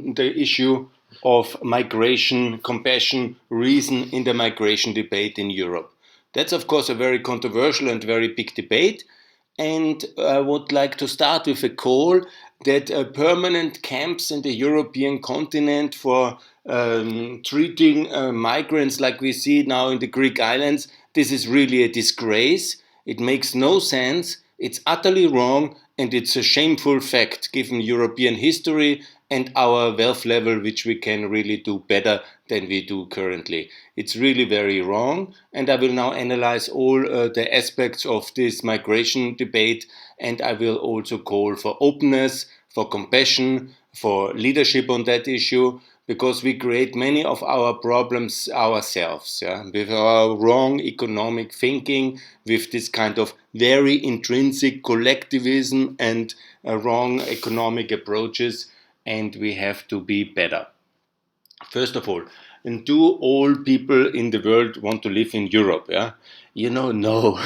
on the issue of migration, compassion, reason in the migration debate in Europe. That's, of course, a very controversial and very big debate. And I would like to start with a call that permanent camps in the European continent for treating migrants like we see now in the Greek islands, this is really a disgrace. It makes no sense. It's utterly wrong, and it's a shameful fact given European history and our wealth level, which we can really do better than we do currently. It's really very wrong, and I will now analyze all the aspects of this migration debate, and I will also call for openness, for compassion, for leadership on that issue, because we create many of our problems ourselves, with our wrong economic thinking, with this kind of very intrinsic collectivism and wrong economic approaches, and we have to be better. First of all, and do all people in the world want to live in Europe? Yeah, no.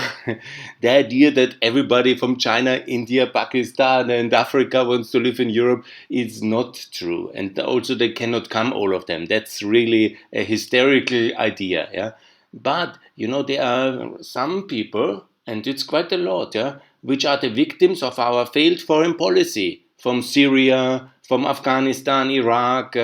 The idea that everybody from China, India, Pakistan, and Africa wants to live in Europe is not true, and also they cannot come, all of them. That's really a hysterical idea. Yeah, but there are some people, and it's quite a lot. Yeah, which are the victims of our failed foreign policy from Syria, from Afghanistan, Iraq.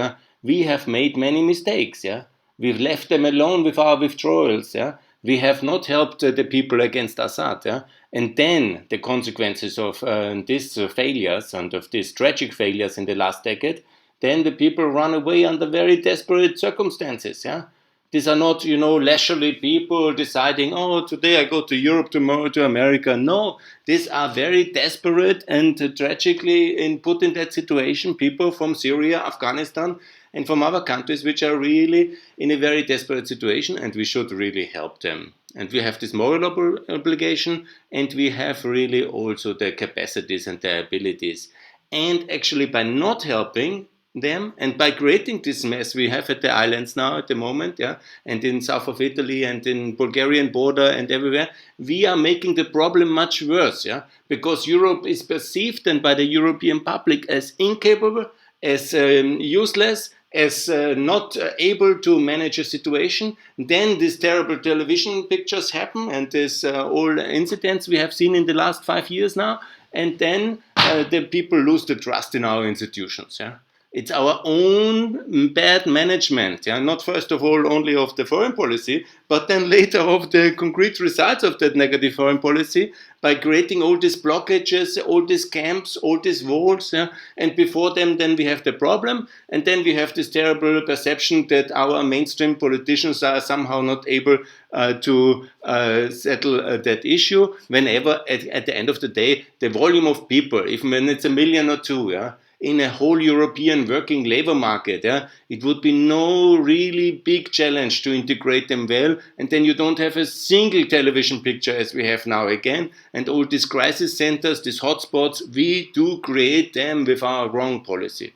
We have made many mistakes. Yeah, we've left them alone with our withdrawals. Yeah, we have not helped the people against Assad. Yeah, and then the consequences of these failures and of these tragic failures in the last decade, then the people run away under very desperate circumstances. Yeah. These are not, leisurely people deciding, oh, today I go to Europe, tomorrow to America. No, these are very desperate and tragically put in that situation people from Syria, Afghanistan, and from other countries which are really in a very desperate situation, and we should really help them. And we have this moral obligation, and we have really also the capacities and the abilities. And actually, by not helping them and by creating this mess we have at the islands now at the moment, and in south of Italy and in Bulgarian border and everywhere, we are making the problem much worse, because Europe is perceived then by the European public as incapable, as useless, as not able to manage a situation. Then these terrible television pictures happen, and these all incidents we have seen in the last 5 years now, and then the people lose the trust in our institutions. It's our own bad management, not first of all only of the foreign policy, but then later of the concrete results of that negative foreign policy by creating all these blockages, all these camps, all these walls, and before them then we have the problem, and then we have this terrible perception that our mainstream politicians are somehow not able to settle that issue, whenever at the end of the day the volume of people, even when it's 1 million or 2, in a whole European working labor market, it would be no really big challenge to integrate them well, and then you don't have a single television picture as we have now again, and all these crisis centers, these hotspots, we do create them with our wrong policy.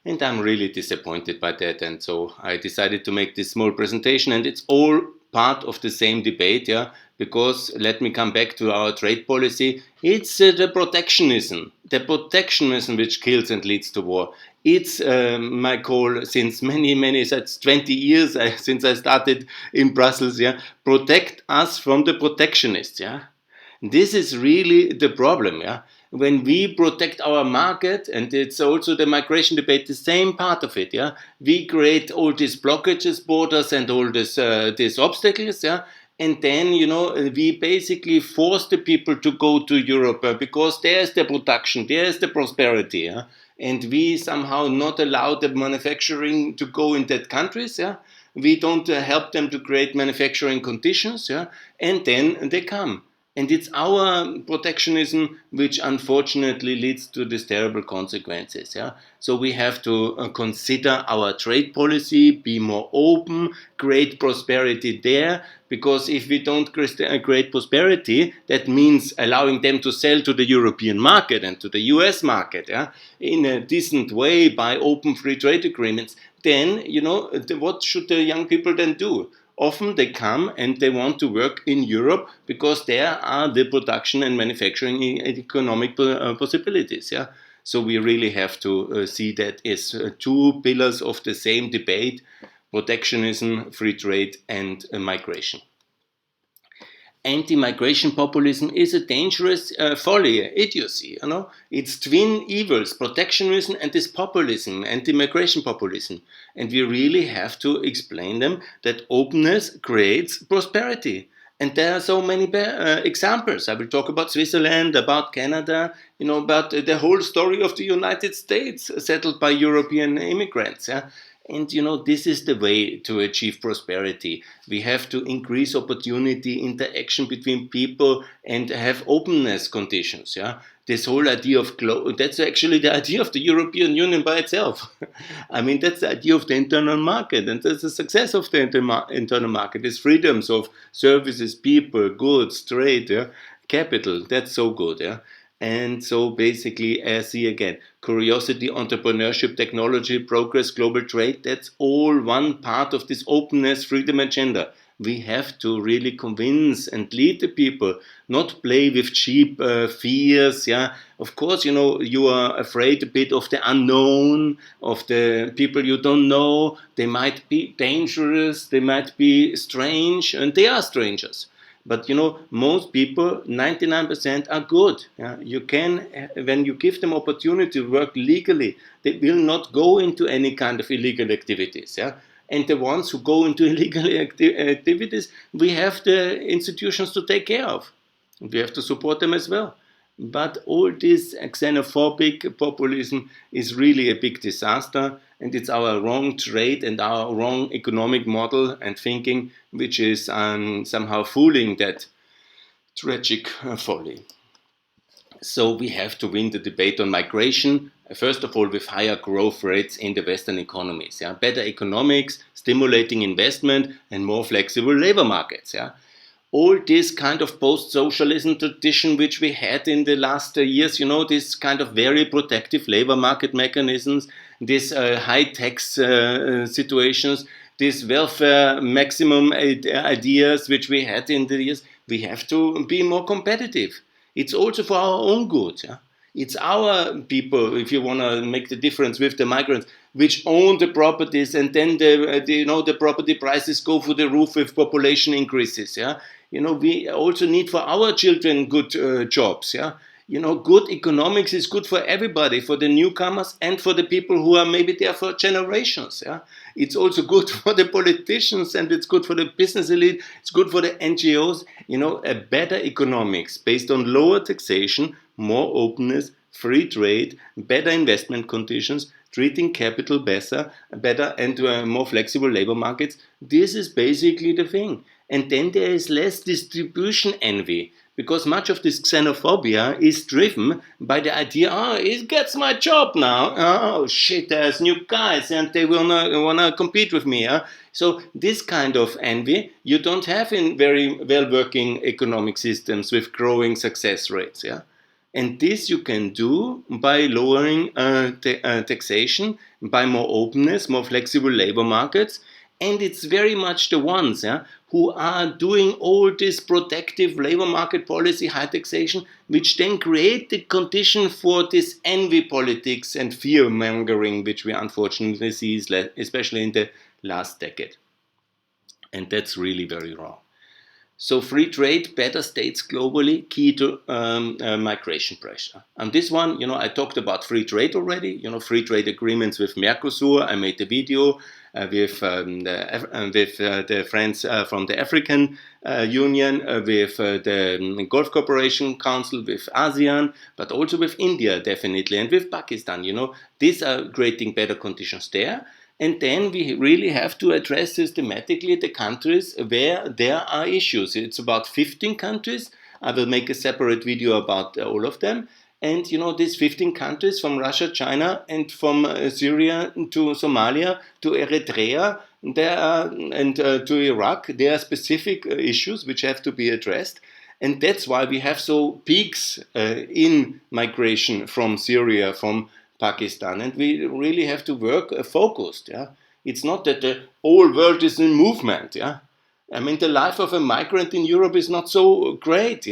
And I'm really disappointed by that, and so I decided to make this small presentation, and it's all part of the same debate, because let me come back to our trade policy. It's the protectionism which kills and leads to war. It's my call since since 20 years, since I started in Brussels, protect us from the protectionists, This is really the problem, When we protect our market, and it's also the migration debate, the same part of it, We create all these blockages, borders, and all these obstacles, And then, we basically force the people to go to Europe because there's the production, there's the prosperity, and we somehow not allow the manufacturing to go in that countries, We don't help them to create manufacturing conditions, and then they come. And it's our protectionism which unfortunately leads to these terrible consequences. So we have to consider our trade policy, be more open, create prosperity there, because if we don't create prosperity, that means allowing them to sell to the European market and to the US market in a decent way by open free trade agreements. Then, what should the young people then do? Often they come and they want to work in Europe because there are the production and manufacturing economic possibilities. So we really have to see that as two pillars of the same debate: protectionism, free trade, and migration. Anti-migration populism is a dangerous folly, idiocy. It's twin evils: protectionism and this populism, anti-migration populism. And we really have to explain them that openness creates prosperity. And there are so many examples. I will talk about Switzerland, about Canada, about the whole story of the United States settled by European immigrants. Yeah? And this is the way to achieve prosperity. We have to increase opportunity, interaction between people, and have openness conditions. Yeah, this whole idea of that's actually the idea of the European Union by itself. I mean, that's the idea of the internal market, and that's the success of the internal market. Is freedoms of services, people, goods, trade, yeah? Capital. That's so good. Yeah. And so basically, I see again, curiosity, entrepreneurship, technology, progress, global trade, that's all one part of this openness, freedom agenda. We have to really convince and lead the people, not play with cheap fears. Yeah, of course, you are afraid a bit of the unknown, of the people you don't know. They might be dangerous, they might be strange, and they are strangers. But most people, 99% are good. Yeah? You can, when you give them opportunity to work legally, they will not go into any kind of illegal activities. Yeah? And the ones who go into illegal activities, we have the institutions to take care of. We have to support them as well. But all this xenophobic populism is really a big disaster, and it's our wrong trade and our wrong economic model and thinking which is somehow fooling that tragic folly. So we have to win the debate on migration, first of all, with higher growth rates in the Western economies. Yeah? Better economics, stimulating investment, and more flexible labor markets. Yeah? All this kind of post-socialism tradition which we had in the last years, this kind of very protective labor market mechanisms, these high tax situations, these welfare maximum ideas which we had in the years, we have to be more competitive. It's also for our own good. Yeah? It's our people, if you want to make the difference with the migrants, which own the properties, and then the property prices go through the roof with population increases. Yeah, we also need for our children good jobs. Yeah, good economics is good for everybody, for the newcomers and for the people who are maybe there for generations. Yeah, it's also good for the politicians, and it's good for the business elite. It's good for the NGOs. A better economics based on lower taxation, more openness, free trade, better investment conditions, treating capital better, and more flexible labor markets. This is basically the thing. And then there is less distribution envy, because much of this xenophobia is driven by the idea, it gets my job now. Oh shit, there's new guys and they will not want to compete with me. Huh? So this kind of envy you don't have in very well working economic systems with growing success rates. Yeah. And this you can do by lowering taxation, by more openness, more flexible labor markets. And it's very much the ones who are doing all this protective labor market policy, high taxation, which then create the condition for this envy politics and fear mongering, which we unfortunately see, especially in the last decade. And that's really very wrong. So free trade, better states globally, key to migration pressure. And this one, I talked about free trade already. Free trade agreements with Mercosur. I made a video with the friends from the African Union, with the Gulf Cooperation Council, with ASEAN, but also with India, definitely, and with Pakistan. These are creating better conditions there. And then we really have to address systematically the countries where there are issues. It's about 15 countries. I will make a separate video about all of them. And these 15 countries, from Russia, China, and from Syria to Somalia to Eritrea, and to Iraq, there are specific issues which have to be addressed. And that's why we have so peaks in migration from Syria, from Pakistan, and we really have to work focused. Yeah, it's not that the whole world is in movement. Yeah, I mean the life of a migrant in Europe is not so great.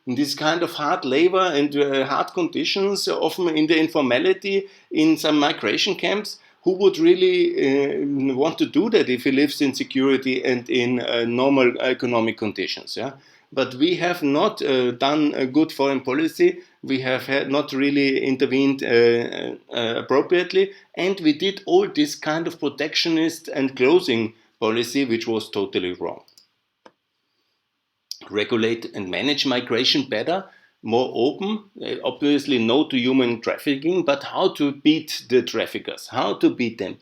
in this kind of hard labor and hard conditions, often in the informality in some migration camps. Who would really want to do that if he lives in security and in normal economic conditions? Yeah, but we have not done a good foreign policy. We have not really intervened appropriately, and we did all this kind of protectionist and closing policy, which was totally wrong. Regulate and manage migration better, more open, obviously no to human trafficking, but how to beat the traffickers, how to beat them?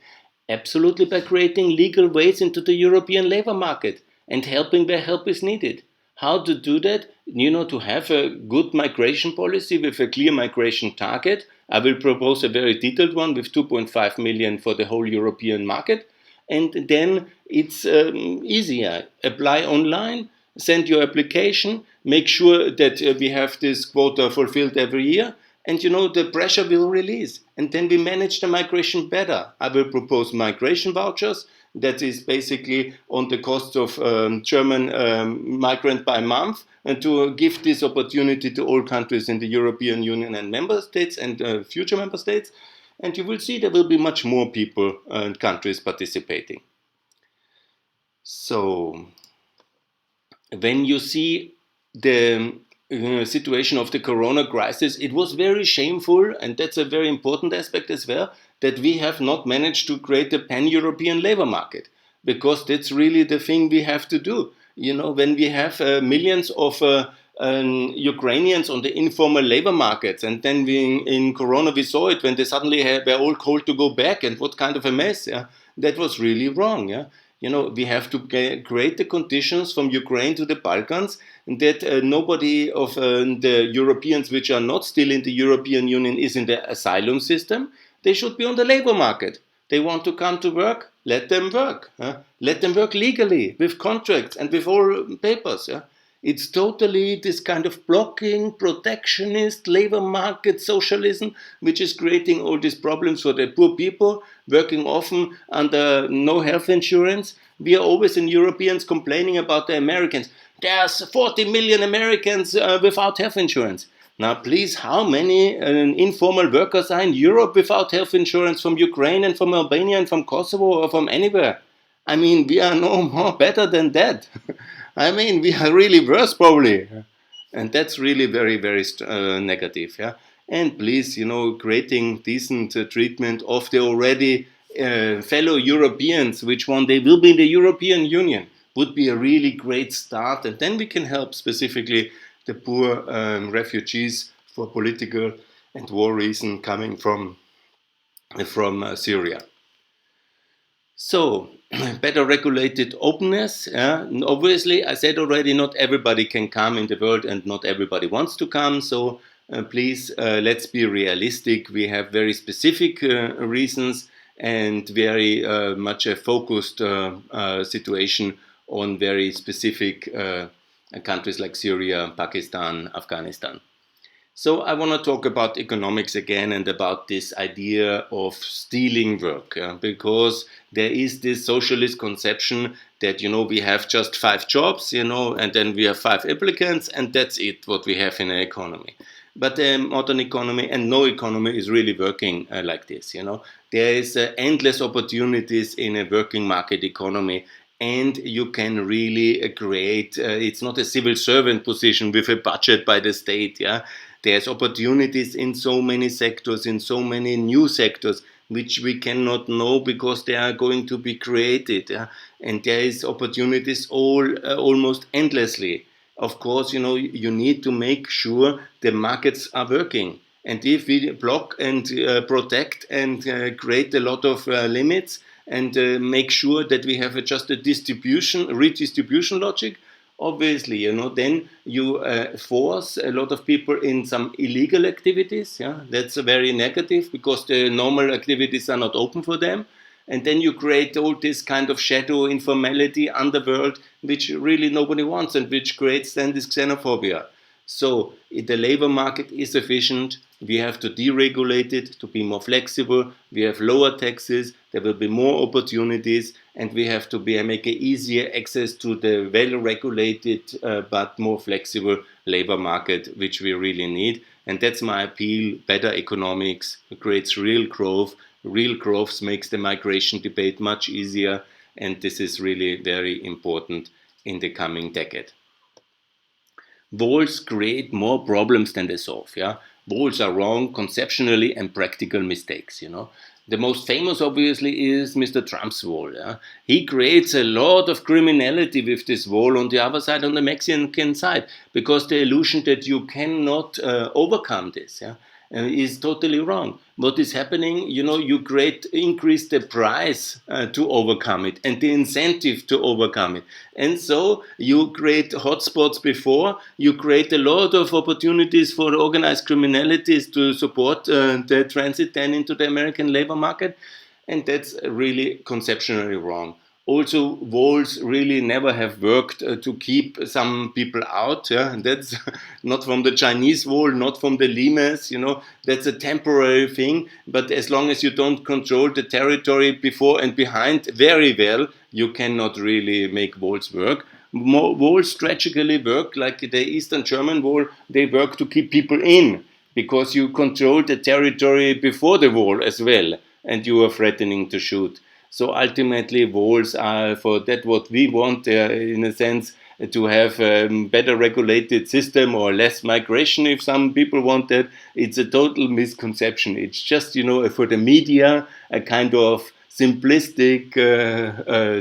Absolutely by creating legal ways into the European labor market and helping where help is needed. How to do that? To have a good migration policy with a clear migration target. I will propose a very detailed one with 2.5 million for the whole European market. And then it's easier. Apply online, send your application, make sure that we have this quota fulfilled every year, and the pressure will release. And then we manage the migration better. I will propose migration vouchers. That is basically on the cost of German migrant by month, and to give this opportunity to all countries in the European Union and member states and future member states. And you will see there will be much more people and countries participating. So when you see the situation of the corona crisis, it was very shameful, and that's a very important aspect as well, that we have not managed to create a pan-European labor market, because that's really the thing we have to do. When we have millions of Ukrainians on the informal labor markets, and then in Corona we saw it when they suddenly were all called to go back, and what kind of a mess. Yeah? That was really wrong. Yeah? We have to create the conditions from Ukraine to the Balkans, and that nobody of the Europeans which are not still in the European Union is in the asylum system. They should be on the labor market. They want to come to work, let them work. Let them work legally, with contracts and with all papers. It's totally this kind of blocking, protectionist, labor market socialism, which is creating all these problems for the poor people, working often under no health insurance. We are always in Europeans complaining about the Americans. There's 40 million Americans without health insurance. Now, please, how many informal workers are in Europe without health insurance from Ukraine and from Albania and from Kosovo or from anywhere? I mean, we are no more better than that. I mean, we are really worse probably. And that's really very, very negative. Yeah? And please, creating decent treatment of the already fellow Europeans, which one day will be in the European Union, would be a really great start. And then we can help specifically the poor refugees for political and war reasons coming from Syria. So, better regulated openness. And obviously, I said already, not everybody can come in the world and not everybody wants to come. So please, let's be realistic. We have very specific reasons and very much a focused situation on very specific countries like Syria, Pakistan, Afghanistan. So I want to talk about economics again and about this idea of stealing work, because there is this socialist conception that, we have just 5 jobs, and then we have 5 applicants, and that's it, what we have in an economy. But the modern economy and no economy is really working like this, There is endless opportunities in a working market economy, and you can really create, it's not a civil servant position with a budget by the state, yeah. There's opportunities in so many sectors, in so many new sectors, which we cannot know because they are going to be created. Yeah? And there is opportunities almost endlessly. Of course, you need to make sure the markets are working. And if we block and protect and create a lot of limits and make sure that we have just a redistribution logic, obviously, then you force a lot of people in some illegal activities. Yeah, that's very negative because the normal activities are not open for them. And then you create all this kind of shadow informality, underworld, which really nobody wants and which creates then this xenophobia. So the labor market is efficient. We have to deregulate it to be more flexible. We have lower taxes. There will be more opportunities, and we have to make easier access to the well-regulated but more flexible labor market, which we really need. And that's my appeal. Better economics creates real growth. Real growth makes the migration debate much easier, and this is really very important in the coming decade. Walls create more problems than they solve. Yeah, walls are wrong conceptually and practical mistakes. The most famous, obviously, is Mr. Trump's wall. Yeah? He creates a lot of criminality with this wall on the other side, on the Mexican side, because the illusion that you cannot overcome this. Yeah? Is totally wrong. What is happening, you increase the price to overcome it and the incentive to overcome it. And so you create hotspots before, you create a lot of opportunities for organized criminalities to support the transit then into the American labor market. And that's really conceptually wrong. Also, walls really never have worked to keep some people out. Yeah? And that's not from the Chinese wall, not from the Limes. That's a temporary thing. But as long as you don't control the territory before and behind very well, you cannot really make walls work. Walls tragically work like the Eastern German wall. They work to keep people in because you control the territory before the wall as well, and you are threatening to shoot. So ultimately, walls are for that what we want, in a sense, to have a better regulated system or less migration. If some people want that, it's a total misconception. It's just, for the media, a kind of simplistic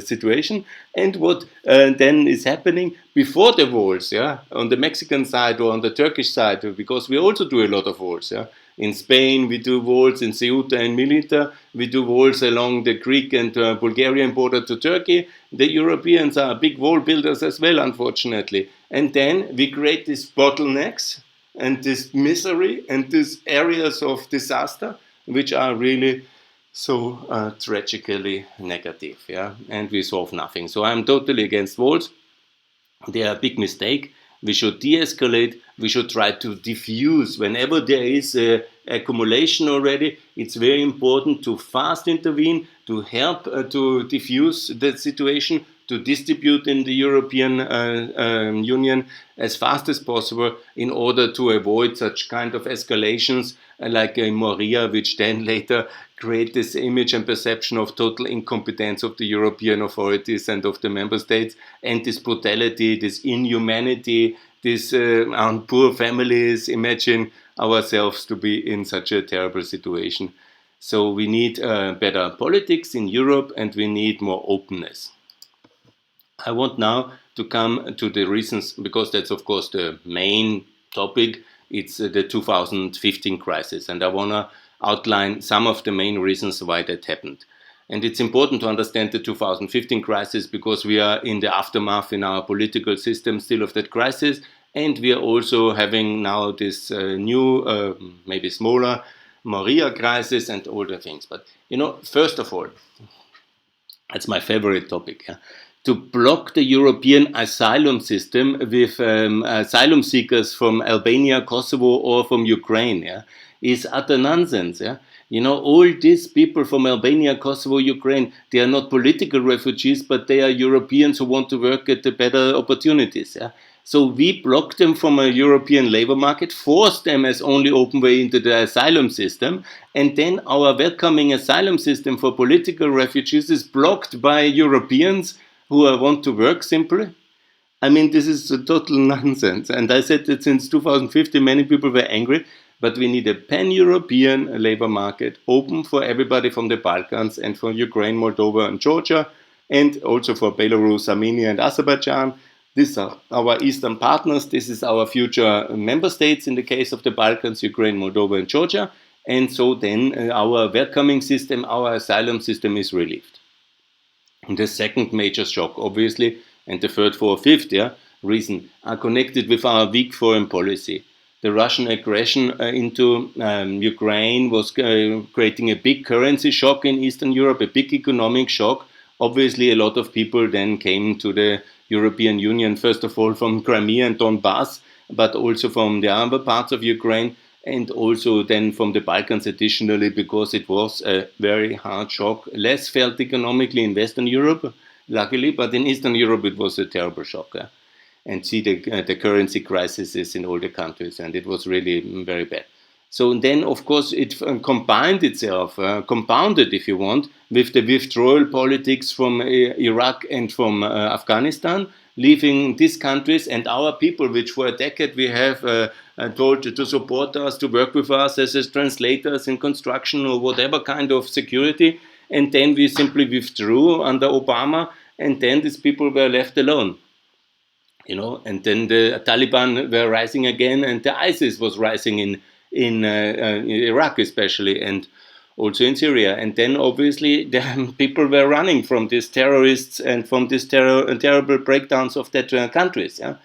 situation. And what then is happening before the walls, yeah, on the Mexican side or on the Turkish side, because we also do a lot of walls, yeah. In Spain, we do walls in Ceuta and Melilla. We do walls along the Greek and Bulgarian border to Turkey. The Europeans are big wall builders as well, unfortunately. And then we create these bottlenecks and this misery and these areas of disaster, which are really so tragically negative. Yeah? And we solve nothing. So I'm totally against walls. They are a big mistake. We should de-escalate. We should try to diffuse. Whenever there is accumulation already, it's very important to fast intervene, to help to diffuse the situation, to distribute in the European Union as fast as possible in order to avoid such kind of escalations like in Moria, which then later create this image and perception of total incompetence of the European authorities and of the member states, and this brutality, this inhumanity, this poor families. Imagine ourselves to be in such a terrible situation. So we need better politics in Europe, and we need more openness. I want now to come to the reasons, because that's of course the main topic. It's the 2015 crisis, and I want to outline some of the main reasons why that happened. And it's important to understand the 2015 crisis because we are in the aftermath in our political system still of that crisis, and we are also having now this new, maybe smaller, Moria crisis and all the things. But, first of all, that's my favorite topic. Yeah? To block the European asylum system with asylum seekers from Albania, Kosovo, or from Ukraine, yeah, is utter nonsense. Yeah? All these people from Albania, Kosovo, Ukraine, they are not political refugees, but they are Europeans who want to work at the better opportunities. Yeah? So we block them from a European labor market, force them as only open way into the asylum system, and then our welcoming asylum system for political refugees is blocked by Europeans who want to work simply. I mean, this is a total nonsense. And I said that since 2015, many people were angry, but we need a pan-European labor market open for everybody from the Balkans and for Ukraine, Moldova, and Georgia, and also for Belarus, Armenia, and Azerbaijan. These are our Eastern partners. This is our future member states in the case of the Balkans, Ukraine, Moldova, and Georgia. And so then our welcoming system, our asylum system is relieved. And the second major shock, obviously, and the third, fourth, fifth reason are connected with our weak foreign policy. The Russian aggression into Ukraine was creating a big currency shock in Eastern Europe, a big economic shock. Obviously, a lot of people then came to the European Union, first of all from Crimea and Donbass, but also from the other parts of Ukraine. and also then from the Balkans additionally, because it was a very hard shock, less felt economically in Western Europe, luckily, but in Eastern Europe it was a terrible shock. And see the currency crises in all the countries, and it was really very bad. So then, of course, it combined itself, compounded, if you want, with the withdrawal politics from Iraq and from Afghanistan, leaving these countries and our people, which for a decade we have told to support us, to work with us as translators in construction or whatever kind of security, and then we simply withdrew under Obama, and then these people were left alone. And then the Taliban were rising again, and the ISIS was rising in Iraq especially, and also in Syria. And then obviously the people were running from these terrorists and from these terrible breakdowns of their countries. Yeah?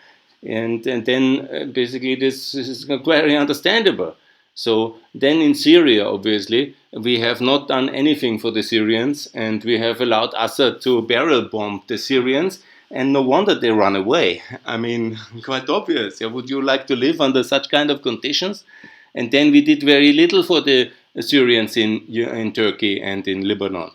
And then basically this is very understandable. So then in Syria, obviously, we have not done anything for the Syrians, and we have allowed Assad to barrel bomb the Syrians, and no wonder they run away. I mean, quite obvious. Yeah, would you like to live under such kind of conditions? And then we did very little for the Syrians in Turkey and in Lebanon.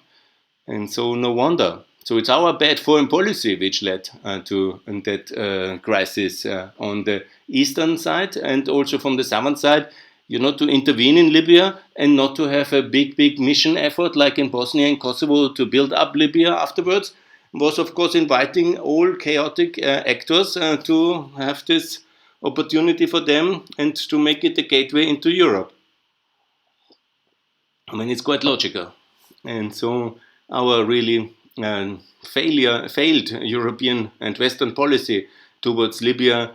And so no wonder. So it's our bad foreign policy which led to that crisis on the eastern side, and also from the southern side, to intervene in Libya and not to have a big mission effort like in Bosnia and Kosovo to build up Libya afterwards, was of course inviting all chaotic actors to have this opportunity for them and to make it a gateway into Europe. I mean, it's quite logical. And so our really failed European and Western policy towards Libya,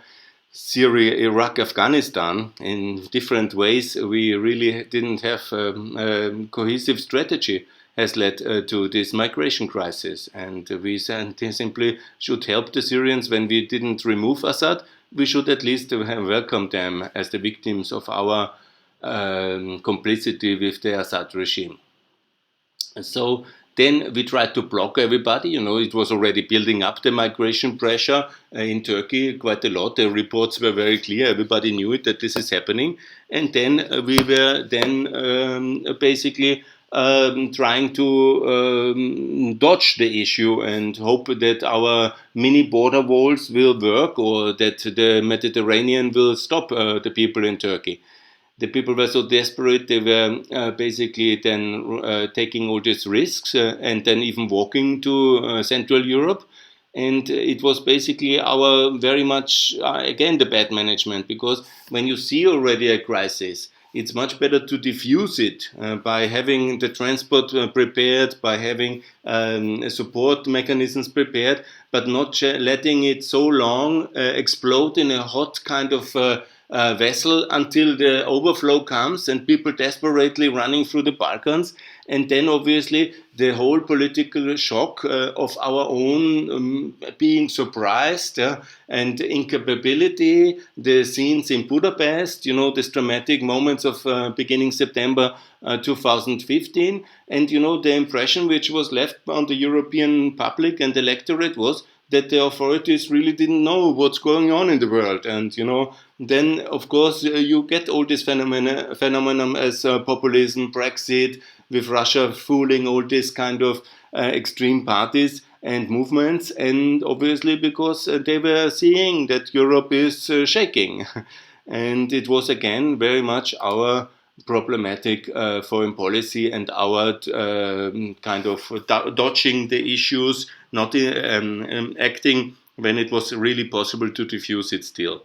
Syria, Iraq, Afghanistan, in different ways, we really didn't have a cohesive strategy, has led to this migration crisis. And we simply should help the Syrians when we didn't remove Assad. We should at least welcome them as the victims of our complicity with the Assad regime. So then we tried to block everybody. It was already building up the migration pressure in Turkey quite a lot. The reports were very clear. Everybody knew it, that this is happening. And then we were basically trying to dodge the issue and hope that our mini border walls will work, or that the Mediterranean will stop the people in Turkey. The people were so desperate, they were basically then taking all these risks and then even walking to Central Europe. And it was basically our very much, again, the bad management, because when you see already a crisis, it's much better to diffuse it by having the transport prepared, by having support mechanisms prepared, but not letting it so long explode in a hot kind of vessel until the overflow comes and people desperately running through the Balkans. And then obviously the whole political shock of our own being surprised and incapability, the scenes in Budapest, these dramatic moments of beginning September 2015. And, the impression which was left on the European public and electorate was that the authorities really didn't know what's going on in the world. And, then, of course, you get all this phenomenon as populism, Brexit, with Russia fooling all these kind of extreme parties and movements. And obviously because they were seeing that Europe is shaking. And it was, again, very much our problematic foreign policy and our kind of dodging the issues, not acting when it was really possible to diffuse it still.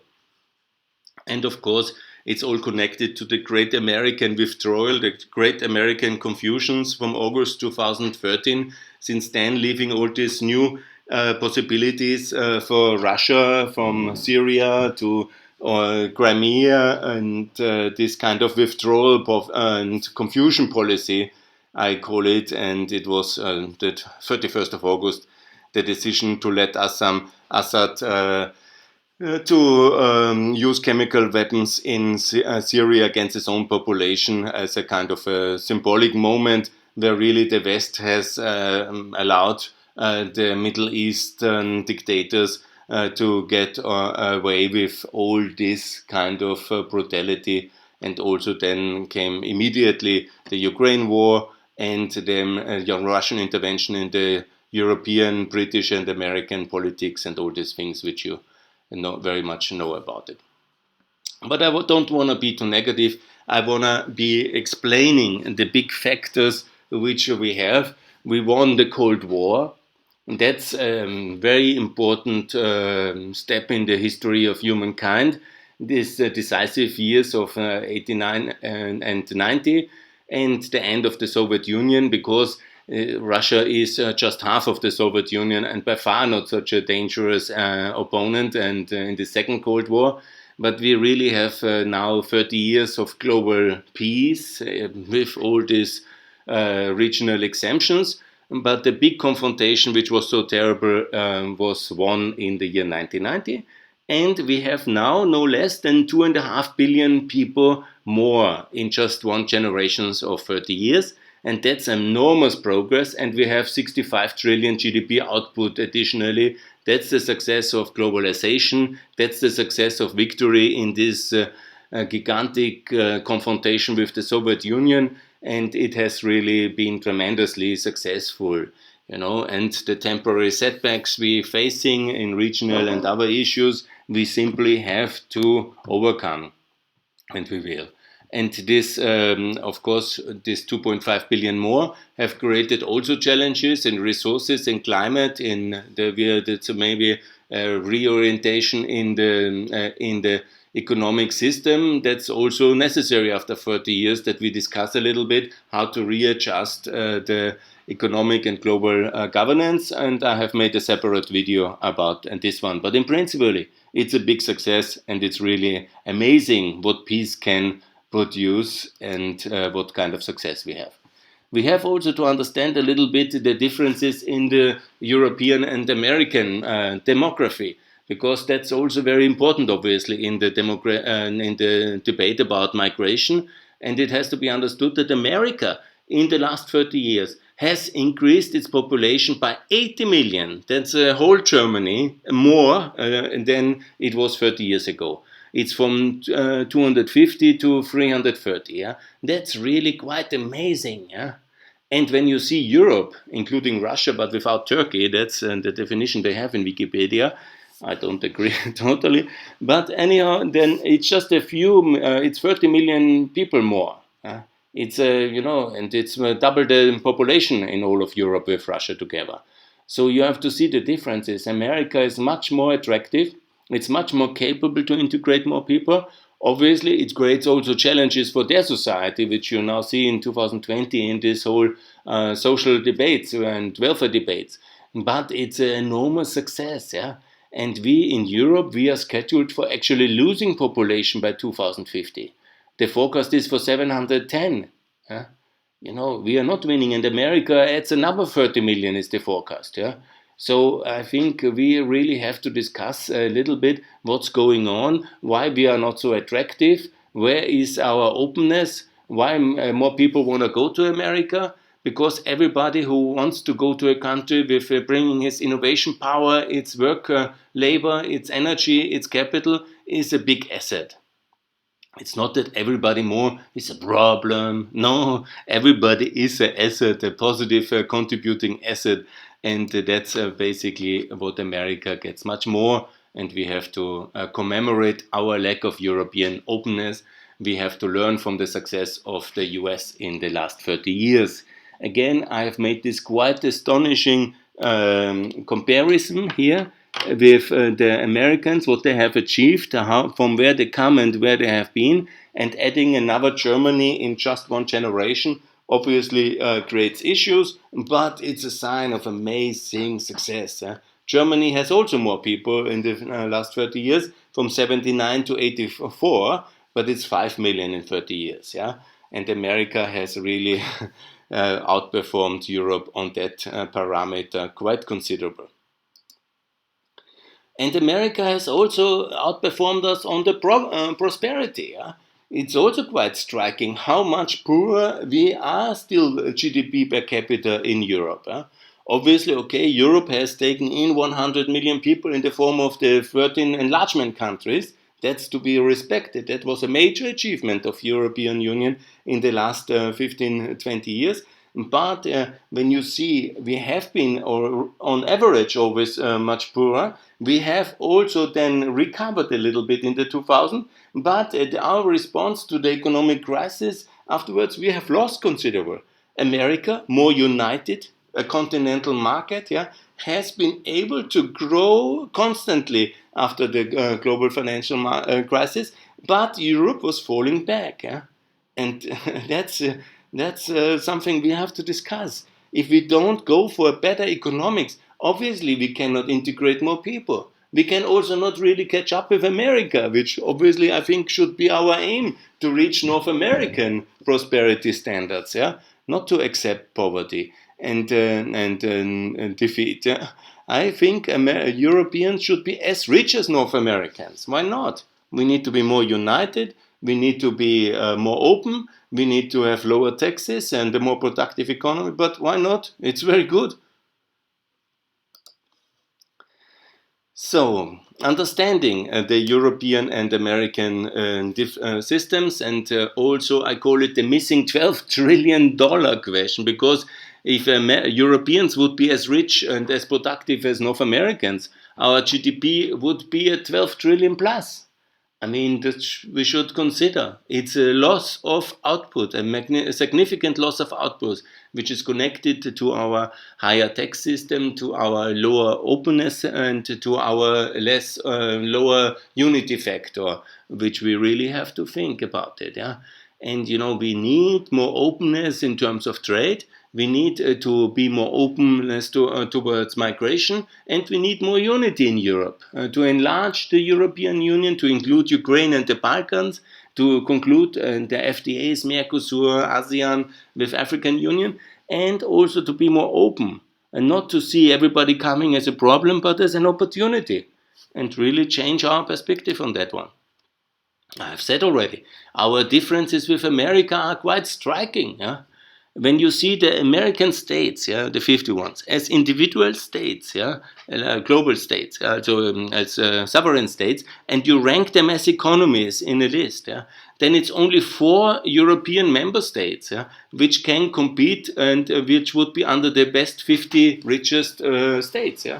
And of course, it's all connected to the great American withdrawal, the great American confusions from August 2013. Since then, leaving all these new possibilities for Russia, from Syria to Crimea, and this kind of withdrawal and confusion policy, I call it. And it was the 31st of August, the decision to let Assad to use chemical weapons in Syria against its own population as a kind of a symbolic moment where really the West has allowed the Middle Eastern dictators to get away with all this kind of brutality and also then came immediately the Ukraine war and then Russian intervention in the European, British, and American politics and all these things which you very much know about it. But I don't want to be too negative. I want to be explaining the big factors which we have. We won the Cold War. That's a very important step in the history of humankind. These decisive years of 89 and 90 and the end of the Soviet Union, because Russia is just half of the Soviet Union and by far not such a dangerous opponent and in the Second Cold War. But we really have now 30 years of global peace with all these regional exemptions. But the big confrontation, which was so terrible, was won in the year 1990. And we have now no less than 2.5 billion people more in just one generation of 30 years. And that's enormous progress. And we have 65 trillion GDP output additionally. That's the success of globalization. That's the success of victory in this gigantic confrontation with the Soviet Union. And it has really been tremendously successful, and the temporary setbacks we're facing in regional and other issues, we simply have to overcome, and we will. And this, of course, this 2.5 billion more have created also challenges in resources and climate, in the maybe reorientation in the economic system. That's also necessary after 30 years, that we discuss a little bit how to readjust the economic and global governance. And I have made a separate video about this one. But in principle, it's a big success, and it's really amazing what peace can produce and what kind of success we have. We have also to understand a little bit the differences in the European and American demography, because that's also very important, obviously, in the debate about migration. And it has to be understood that America, in the last 30 years, has increased its population by 80 million. That's a whole Germany more than it was 30 years ago. It's from 250 to 330. Yeah? That's really quite amazing. Yeah? And when you see Europe, including Russia, but without Turkey, that's the definition they have in Wikipedia. I don't agree totally. But anyhow, then it's just it's 30 million people more. It's, and it's double the population in all of Europe with Russia together. So you have to see the differences. America is much more attractive. It's much more capable to integrate more people. Obviously, it creates also challenges for their society, which you now see in 2020 in this whole social debates and welfare debates. But it's an enormous success, yeah. And we in Europe, we are scheduled for actually losing population by 2050. The forecast is for 710. Yeah? We are not winning. And America adds another 30 million is the forecast. Yeah? So I think we really have to discuss a little bit what's going on, why we are not so attractive, where is our openness, why more people want to go to America. Because everybody who wants to go to a country with bringing his innovation power, its work, labor, its energy, its capital, is a big asset. It's not that everybody more is a problem. No, everybody is an asset, a positive contributing asset. And that's basically what America gets much more. And we have to commemorate our lack of European openness. We have to learn from the success of the US in the last 30 years. Again, I have made this quite astonishing comparison here with the Americans, what they have achieved, from where they come and where they have been, and adding another Germany in just one generation obviously creates issues, but it's a sign of amazing success. Germany has also more people in the last 30 years, from 79 to 84, but it's 5 million in 30 years. Yeah? And America has really outperformed Europe on that parameter quite considerable. And America has also outperformed us on the prosperity. Yeah? It's also quite striking how much poorer we are still GDP per capita in Europe. Obviously, okay, Europe has taken in 100 million people in the form of the 13 enlargement countries. That's to be respected. That was a major achievement of European Union in the last 15, 20 years. But when you see we have been, or on average, always much poorer, we have also then recovered a little bit in the 2000s. But our response to the economic crisis afterwards, we have lost considerable. America, more united, a continental market, yeah, has been able to grow constantly after the global financial crisis, but Europe was falling back. Yeah? And that's something we have to discuss. If we don't go for a better economics, obviously we cannot integrate more people. We can also not really catch up with America, which obviously I think should be our aim, to reach North American prosperity standards, yeah, not to accept poverty and defeat. Yeah? I think Europeans should be as rich as North Americans. Why not? We need to be more united. We need to be more open. We need to have lower taxes and a more productive economy. But why not? It's very good. So, understanding the European and American systems, and also I call it the missing $12 trillion question, because if Europeans would be as rich and as productive as North Americans, our GDP would be at 12 trillion plus. I mean, that we should consider. It's a loss of output, a significant loss of output, which is connected to our higher tax system, to our lower openness, and to our less lower unity factor, which we really have to think about it. Yeah, and we need more openness in terms of trade. We need to be more openness towards migration, and we need more unity in Europe to enlarge the European Union, to include Ukraine and the Balkans, to conclude the FTAs, Mercosur, ASEAN with African Union, and also to be more open and not to see everybody coming as a problem, but as an opportunity, and really change our perspective on that one. I've said already, our differences with America are quite striking. Yeah? When you see the American states, yeah, the 50 ones, as individual states, yeah, global states, as sovereign states, and you rank them as economies in a list, yeah, then it's only 4 European member states, yeah, which can compete and which would be under the best 50 richest states. Yeah?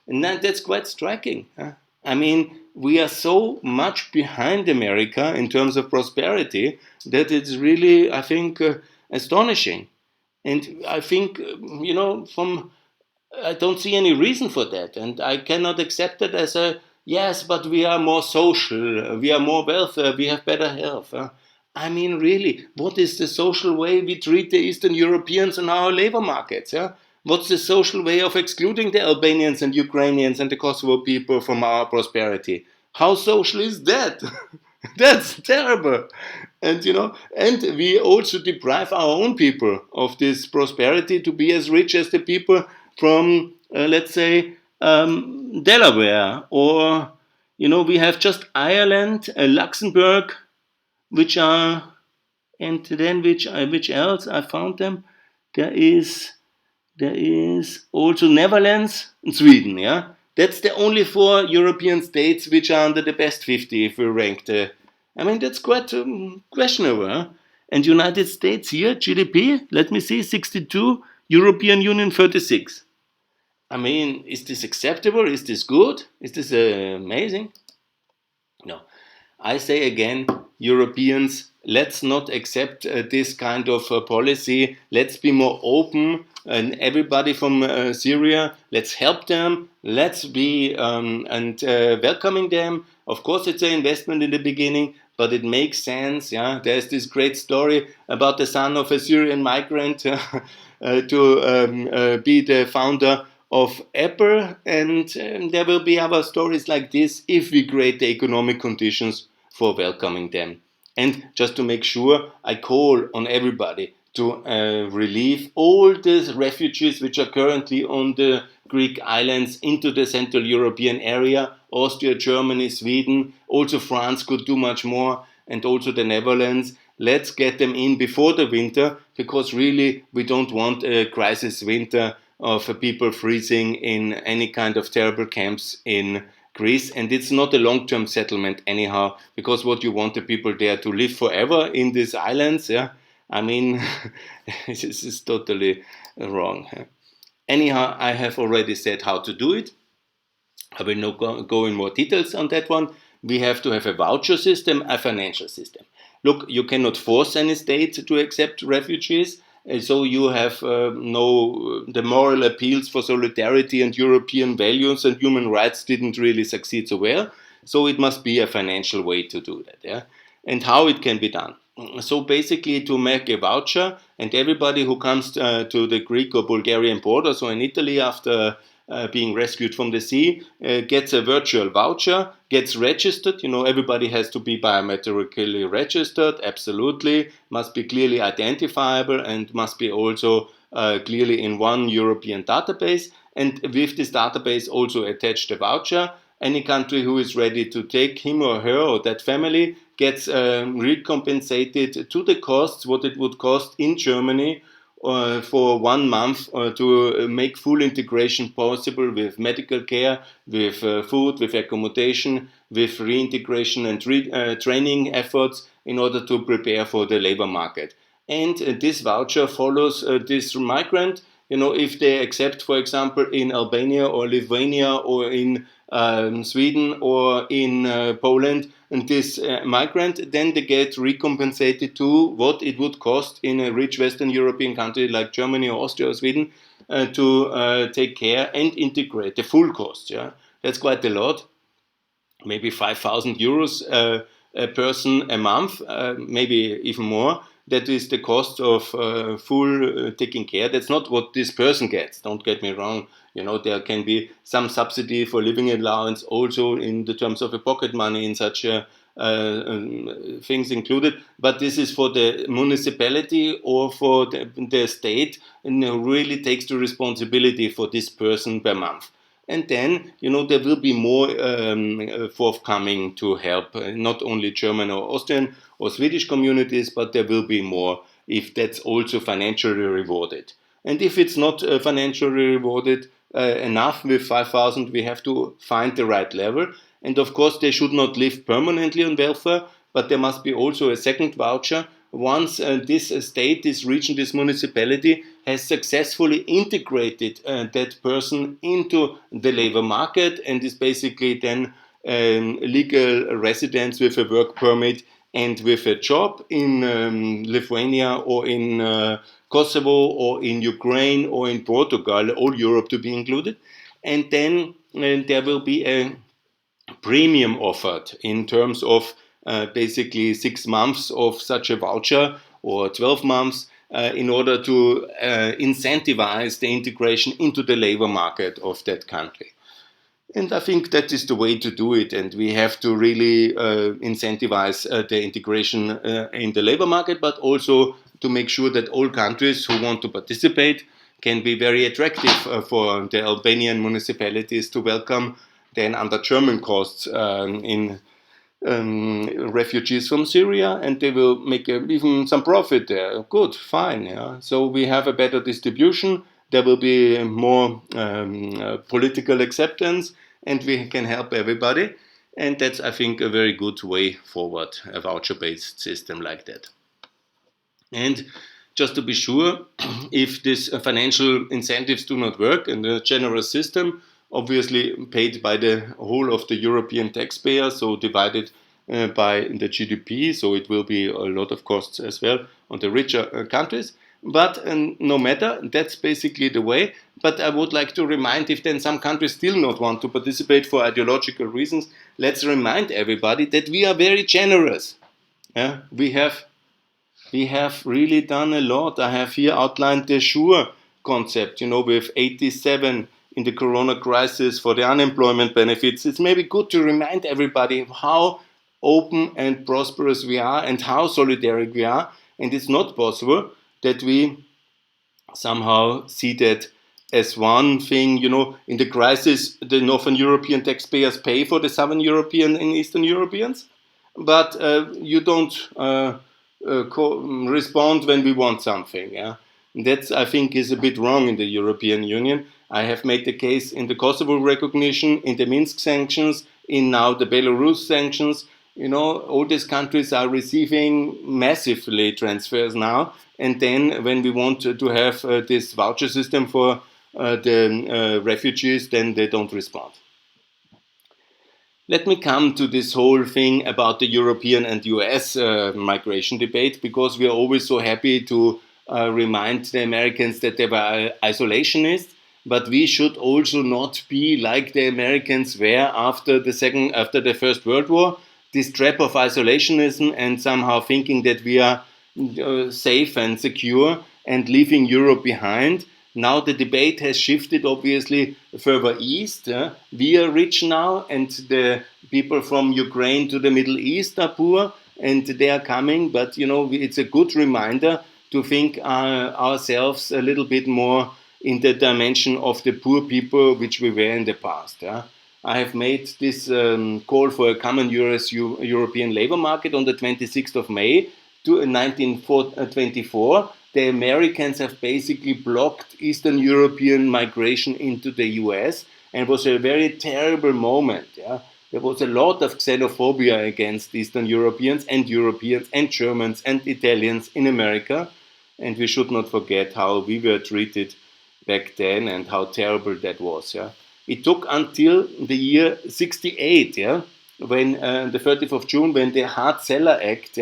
And that's quite striking. Huh? I mean, we are so much behind America in terms of prosperity that it's really, I think, astonishing. And I think, I don't see any reason for that. And I cannot accept it as a, yes, but we are more social, we are more wealthy, we have better health. I mean, really, what is the social way we treat the Eastern Europeans on our labor markets? Yeah? What's the social way of excluding the Albanians and Ukrainians and the Kosovo people from our prosperity? How social is that? That's terrible. And we also deprive our own people of this prosperity to be as rich as the people from, let's say, Delaware, or, we have just Ireland, Luxembourg, which are, and then which else I found them. There is also Netherlands and Sweden. Yeah, that's the only 4 European states which are under the best 50 if we rank the. I mean, that's quite questionable. Huh? And United States here, GDP, let me see, 62, European Union 36. I mean, is this acceptable? Is this good? Is this amazing? No. I say again, Europeans, let's not accept this kind of policy. Let's be more open. And everybody from Syria, let's help them. Let's be welcoming them. Of course, it's an investment in the beginning, but it makes sense. Yeah, there's this great story about the son of a Syrian migrant to be the founder of Apple, and there will be other stories like this if we create the economic conditions for welcoming them. And just to make sure, I call on everybody to relieve all the refugees which are currently on the Greek islands into the Central European area. Austria, Germany, Sweden, also France could do much more, and also the Netherlands. Let's get them in before the winter, because really we don't want a crisis winter of people freezing in any kind of terrible camps in Greece, and it's not a long-term settlement anyhow, because what you want the people there to live forever in these islands, yeah, I mean, this is totally wrong. Anyhow, I have already said how to do it. I will not go in more details on that one. We have to have a voucher system, a financial system. Look, you cannot force any state to accept refugees. So you have no the moral appeals for solidarity and European values and human rights didn't really succeed so well. So it must be a financial way to do that. Yeah, and how it can be done. So basically, to make a voucher, and everybody who comes to the Greek or Bulgarian border, so in Italy after being rescued from the sea, gets a virtual voucher, gets registered. You know, everybody has to be biometrically registered, absolutely, must be clearly identifiable, and must be also clearly in one European database. And with this database also attached a voucher. Any country who is ready to take him or her or that family gets recompensated to the costs, what it would cost in Germany for 1 month to make full integration possible with medical care, with food, with accommodation, with reintegration and training efforts in order to prepare for the labor market. And this voucher follows this migrant. You know, if they accept, for example, in Albania or Lithuania or in Sweden or in Poland, and this migrant, then they get recompensated to what it would cost in a rich Western European country like Germany or Austria or Sweden to take care and integrate the full cost. Yeah, that's quite a lot. Maybe 5,000 euros a person a month, maybe even more. That is the cost of full taking care. That's not what this person gets. Don't get me wrong. You know, there can be some subsidy for living allowance also in the terms of a pocket money in such things included. But this is for the municipality or for the state, and really takes the responsibility for this person per month. And then, you know, there will be more forthcoming to help not only German or Austrian or Swedish communities, but there will be more if that's also financially rewarded. And if it's not financially rewarded enough with 5,000, we have to find the right level. And of course, they should not live permanently on welfare, but there must be also a second voucher. Once this state, this region, this municipality has successfully integrated that person into the labor market and is basically then legal residents with a work permit and with a job in Lithuania or in Kosovo or in Ukraine or in Portugal, all Europe to be included. And then there will be a premium offered in terms of basically 6 months of such a voucher or 12 months in order to incentivize the integration into the labor market of that country. And I think that is the way to do it. And we have to really incentivize the integration in the labor market, but also to make sure that all countries who want to participate can be very attractive for the Albanian municipalities to welcome then under German costs in refugees from Syria, and they will make even some profit there. Good, fine. Yeah. So we have a better distribution. There will be more political acceptance, and we can help everybody. And that's, I think, a very good way forward, a voucher-based system like that. And just to be sure, if these financial incentives do not work in the generous system, obviously paid by the whole of the European taxpayer, so divided by the GDP, so it will be a lot of costs as well on the richer countries. But no matter, that's basically the way. But I would like to remind, if then some countries still not want to participate for ideological reasons, let's remind everybody that we are very generous. Yeah? We have really done a lot. I have here outlined the SURE concept, you know, with 87 in the corona crisis for the unemployment benefits. It's maybe good to remind everybody how open and prosperous we are and how solidaric we are. And it's not possible that we somehow see that as one thing, you know, in the crisis, the Northern European taxpayers pay for the Southern European and Eastern Europeans, but you don't respond when we want something. Yeah? That, I think, is a bit wrong in the European Union. I have made the case in the Kosovo recognition, in the Minsk sanctions, in now the Belarus sanctions. All these countries are receiving massively transfers now. And then when we want to have this voucher system for the refugees, then they don't respond. Let me come to this whole thing about the European and US migration debate, because we are always so happy to remind the Americans that they were isolationists, but we should also not be like the Americans were after the First World War, this trap of isolationism and somehow thinking that we are safe and secure and leaving Europe behind. Now the debate has shifted obviously further east. We are rich now, and the people from Ukraine to the Middle East are poor, and they are coming. But it's a good reminder to think ourselves a little bit more in the dimension of the poor people which we were in the past. I have made this call for a common European labor market on the 26th of May to 1924. The Americans have basically blocked Eastern European migration into the US, and it was a very terrible moment. There was a lot of xenophobia against Eastern Europeans and Germans and Italians in America, and we should not forget how we were treated back then and how terrible that was. It took until the year 68, when the 30th of June, when the Hart-Celler Act,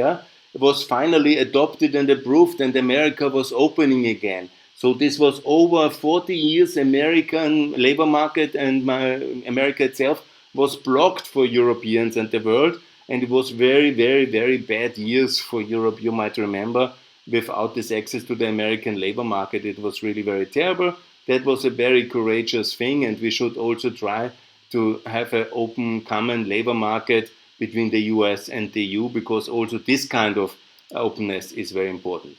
was finally adopted and approved, and America was opening again. So this was over 40 years American labor market, and America itself was blocked for Europeans and the world, and it was very, very, very bad years for Europe, you might remember. Without this access to the American labor market, it was really very terrible. That was a very courageous thing, and we should also try to have an open common labor market between the US and the EU, because also this kind of openness is very important.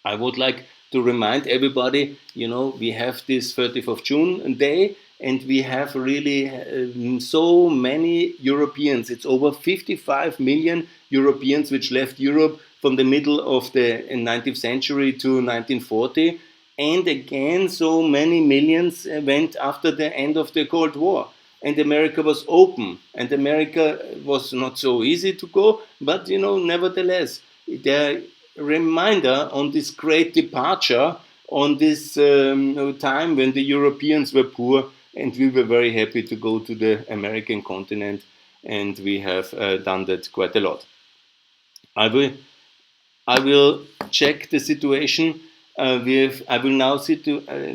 I would like to remind everybody, we have this 30th of June day, and we have really so many Europeans. It's over 55 million Europeans which left Europe from the middle of the 19th century to 1940. And again, so many millions went after the end of the Cold War. And America was open, and America was not so easy to go, but nevertheless, the reminder on this great departure, on this time when the Europeans were poor, and we were very happy to go to the American continent, and we have done that quite a lot. I will check the situation. I will now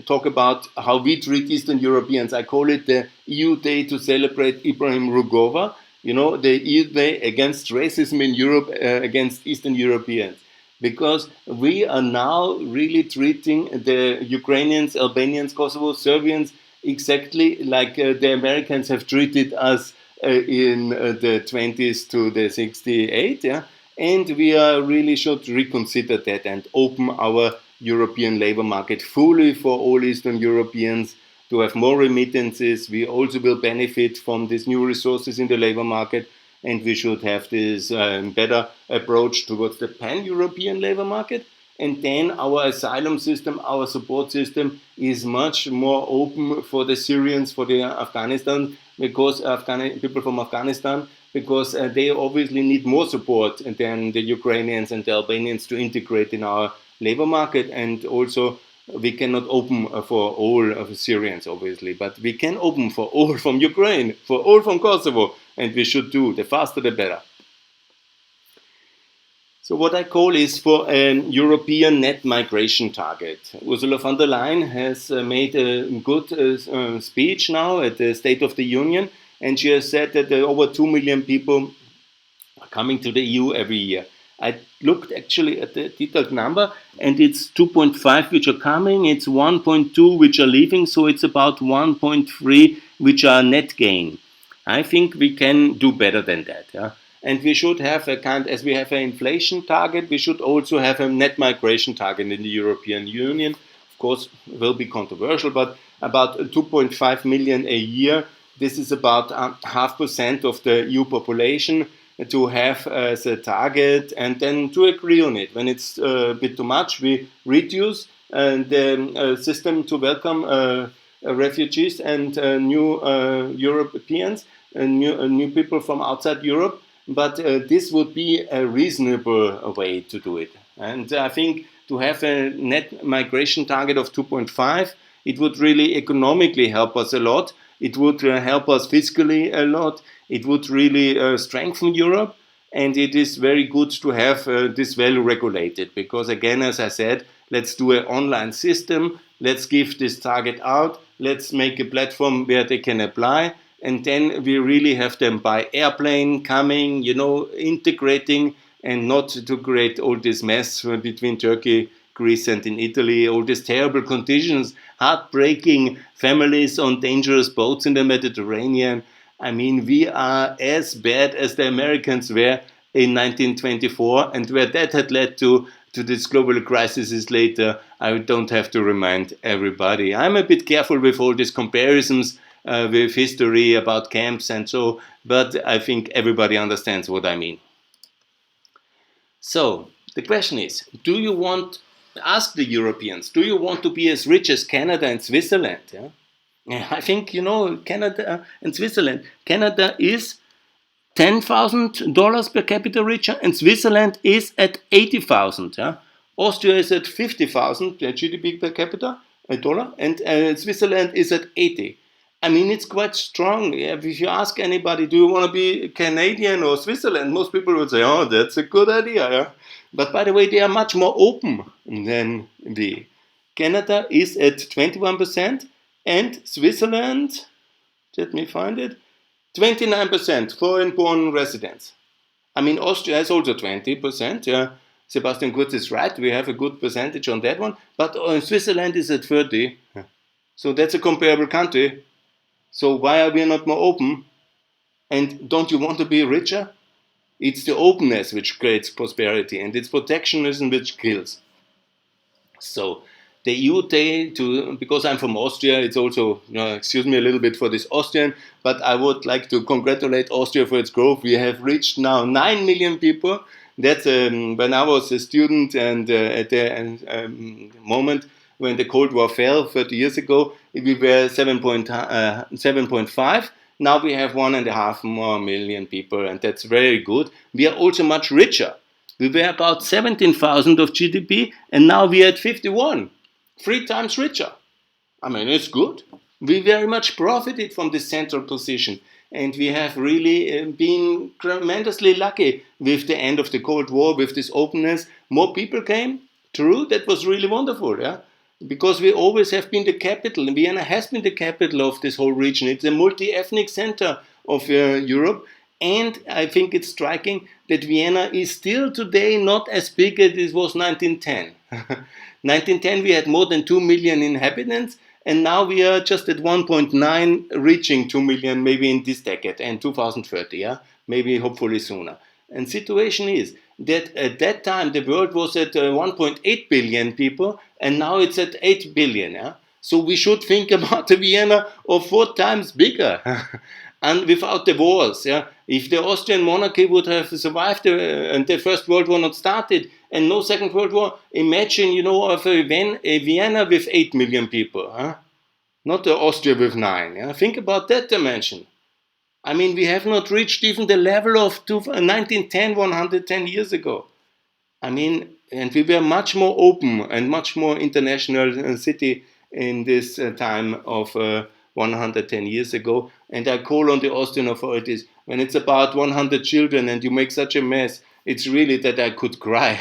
talk about how we treat Eastern Europeans. I call it the EU Day to celebrate Ibrahim Rugova, the EU Day against racism in Europe, against Eastern Europeans. Because we are now really treating the Ukrainians, Albanians, Kosovo, Serbians exactly like the Americans have treated us in the 20s to the 68. And we really should reconsider that and open our European labor market fully for all Eastern Europeans to have more remittances. We also will benefit from these new resources in the labor market, and we should have this better approach towards the pan-European labor market. And then our asylum system, our support system is much more open for the Syrians, for the Afghanistan, because people from Afghanistan, because they obviously need more support than the Ukrainians and the Albanians to integrate in our labor market. And also we cannot open for all of Syrians, obviously, but we can open for all from Ukraine, for all from Kosovo, and we should do. The faster, the better. So what I call is for a European net migration target. Ursula von der Leyen has made a good speech now at the State of the Union, and she has said that over 2 million people are coming to the EU every year. I looked actually at the detailed number, and it's 2.5 which are coming, it's 1.2 which are leaving, so it's about 1.3 which are net gain. I think we can do better than that. And we should have as we have an inflation target, we should also have a net migration target in the European Union. Of course, it will be controversial, but about 2.5 million a year. This is about 0.5% of the EU population to have as a target, and then to agree on it. When it's a bit too much, we reduce, the system to welcome refugees and new Europeans and new people from outside Europe. But this would be a reasonable way to do it. And I think to have a net migration target of 2.5, it would really economically help us a lot. It would help us fiscally a lot. It would really strengthen Europe. And it is very good to have this well regulated because, again, as I said, let's do an online system. Let's give this target out. Let's make a platform where they can apply. And then we really have them by airplane coming, integrating, and not to create all this mess between Turkey, Greece, and in Italy, all these terrible conditions, heartbreaking families on dangerous boats in the Mediterranean. I mean, we are as bad as the Americans were in 1924, and where that had led to this global crisis later, I don't have to remind everybody. I'm a bit careful with all these comparisons with history about camps and so, but I think everybody understands what I mean. So the question is, ask the Europeans, do you want to be as rich as Canada and Switzerland? Yeah? I think, Canada and Switzerland. Canada is $10,000 per capita richer, and Switzerland is at 80,000. Yeah? Austria is at 50,000 GDP per capita, dollar, and Switzerland is at 80. I mean, it's quite strong. If you ask anybody, do you want to be Canadian or Switzerland? Most people would say, oh, that's a good idea. Yeah? But by the way, they are much more open than we. Canada is at 21%, and Switzerland, let me find it, 29% foreign-born residents. I mean, Austria has also 20%. Yeah. Sebastian Kurz is right. We have a good percentage on that one. But Switzerland is at 30. So that's a comparable country. So why are we not more open? And don't you want to be richer? It's the openness which creates prosperity, and it's protectionism which kills. So the EU because I'm from Austria, it's also, excuse me a little bit for this Austrian, but I would like to congratulate Austria for its growth. We have reached now 9 million people. That's when I was a student and at the moment when the Cold War fell 30 years ago, we were 7.5. Now we have 1.5 more million people, and that's very good. We are also much richer. We were about 17,000 of GDP, and now we are at 51. 3 times richer. I mean, it's good. We very much profited from this central position, and we have really been tremendously lucky with the end of the Cold War, with this openness. More people came. True, that was really wonderful, yeah? Because we always have been the capital, and Vienna has been the capital of this whole region. It's a multi-ethnic center of Europe, and I think it's striking that Vienna is still today not as big as it was 1910. 1910 we had more than 2 million inhabitants, and now we are just at 1.9, reaching 2 million maybe in this decade and 2030, yeah? Maybe hopefully sooner. And situation is that at that time the world was at 1.8 billion people, and now it's at 8 billion. Yeah? So we should think about a Vienna of 4 times bigger. And without the wars, yeah? If the Austrian monarchy would have survived and the First World War not started and no Second World War, imagine, of a Vienna with 8 million people, huh? Not Austria with 9. Yeah? Think about that dimension. I mean, we have not reached even the level of 1910, 110 years ago. I mean, and we were much more open and much more international city in this time of 110 years ago. And I call on the Austrian authorities, when it's about 100 children and you make such a mess, it's really that I could cry.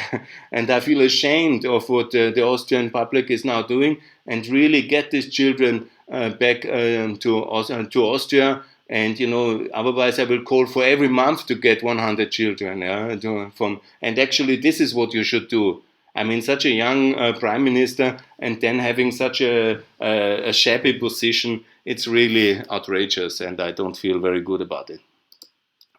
And I feel ashamed of what the Austrian public is now doing, and really get these children back to Austria. And otherwise I will call for every month to get 100 children. And actually, this is what you should do. I mean, such a young prime minister, and then having such a shabby position, it's really outrageous, and I don't feel very good about it.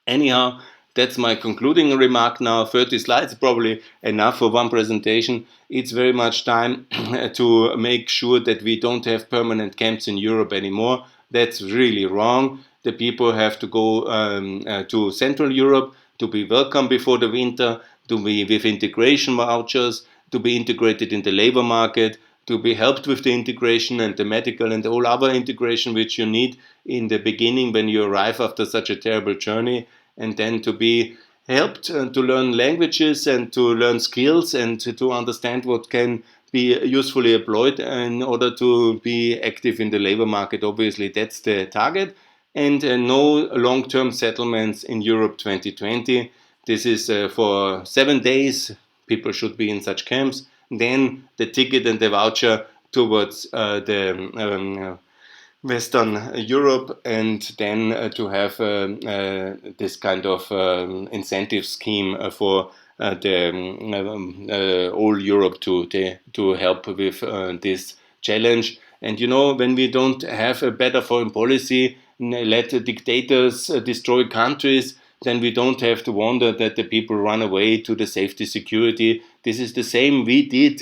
Anyhow, that's my concluding remark now. 30 slides, probably enough for one presentation. It's very much time to make sure that we don't have permanent camps in Europe anymore. That's really wrong. The people have to go to Central Europe to be welcome before the winter, to be with integration vouchers, to be integrated in the labor market, to be helped with the integration and the medical and all other integration which you need in the beginning when you arrive after such a terrible journey, and then to be helped to learn languages and to learn skills and to understand what can be usefully employed in order to be active in the labor market. Obviously, that's the target. And no long-term settlements in Europe 2020. This is for 7 days. People should be in such camps. Then the ticket and the voucher towards the Western Europe, and then to have this kind of incentive scheme for the all Europe to help with this challenge. And when we don't have a better foreign policy, let the dictators destroy countries, then we don't have to wonder that the people run away to the safety security. This is the same we did,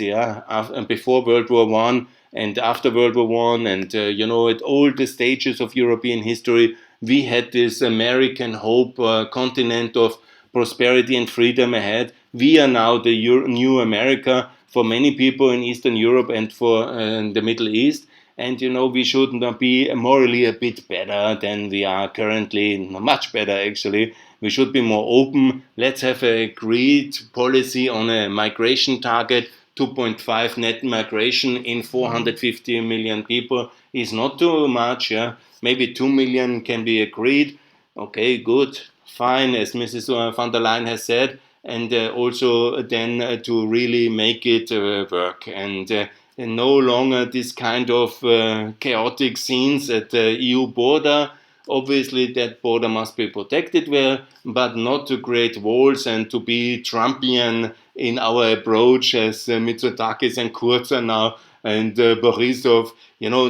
before World War One and after World War One, and at all the stages of European history, we had this American hope, continent of prosperity and freedom ahead. We are now the new America for many people in Eastern Europe and for the Middle East. And we should not be morally a bit better than we are currently, much better actually. We should be more open. Let's have a agreed policy on a migration target. 2.5 net migration in 450 million people is not too much. Yeah? Maybe 2 million can be agreed. Okay, good, fine, as Mrs. van der Leyen has said. And also then to really make it work. And no longer this kind of chaotic scenes at the EU border. Obviously, that border must be protected well, but not to create walls and to be Trumpian in our approach, as Mitsotakis and Kurz are now, and Borisov.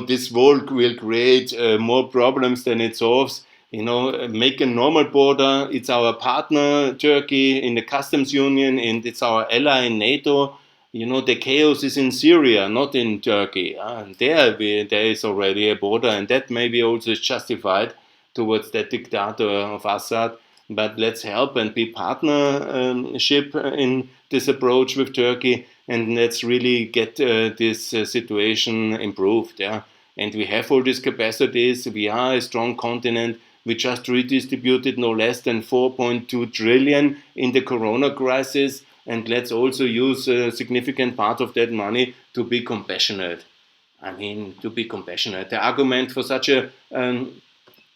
This wall will create more problems than it solves. Make a normal border. It's our partner, Turkey, in the customs union, and it's our ally in NATO. The chaos is in Syria, not in Turkey. And there is already a border, and that maybe also is justified towards that dictator of Assad. But let's help and be partnership in this approach with Turkey, and let's really get this situation improved. Yeah? And we have all these capacities. We are a strong continent. We just redistributed no less than 4.2 trillion in the corona crisis. And let's also use a significant part of that money to be compassionate. To be compassionate. The argument for such a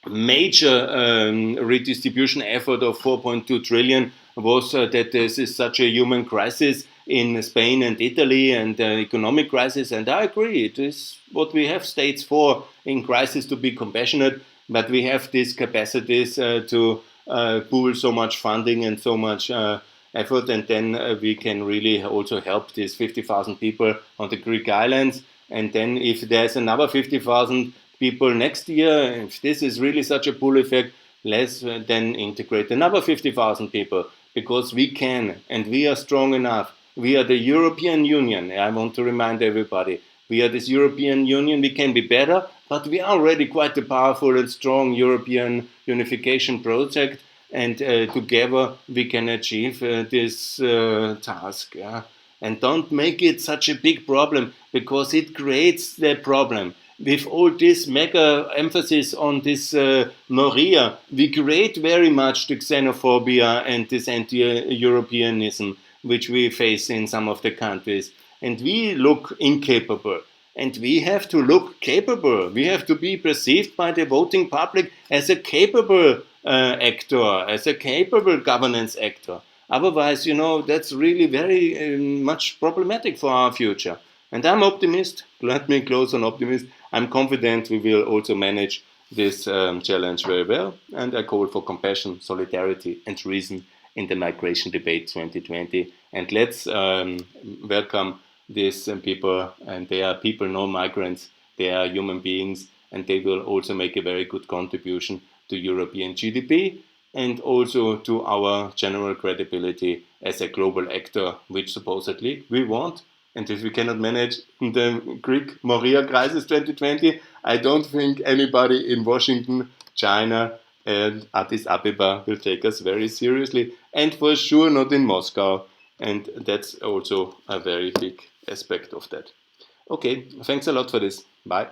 major redistribution effort of 4.2 trillion was that this is such a human crisis in Spain and Italy, and economic crisis. And I agree, it is what we have states for in crisis, to be compassionate. But we have these capacities to pool so much funding and so much effort, and then we can really also help these 50,000 people on the Greek islands. And then if there's another 50,000 people next year, if this is really such a pull effect, let's then integrate another 50,000 people, because we can, and we are strong enough. We are the European Union. I want to remind everybody, we are this European Union. We can be better, but we are already quite a powerful and strong European unification project. And together we can achieve this task. Yeah? And don't make it such a big problem, because it creates the problem. With all this mega emphasis on this Moria, we create very much the xenophobia and this anti-Europeanism which we face in some of the countries. And we look incapable. And we have to look capable. We have to be perceived by the voting public as a capable actor, as a capable governance actor. Otherwise, that's really very much problematic for our future. And I'm optimist. Let me close on optimist. I'm confident we will also manage this challenge very well. And I call for compassion, solidarity, and reason in the migration debate 2020. And let's welcome these people. And they are people, no migrants. They are human beings, and they will also make a very good contribution to European GDP and also to our general credibility as a global actor, which supposedly we want. And if we cannot manage the Greek Moria crisis 2020, I don't think anybody in Washington, China, and Addis Ababa will take us very seriously, and for sure not in Moscow. And that's also a very big aspect of that. Okay, thanks a lot for this. Bye.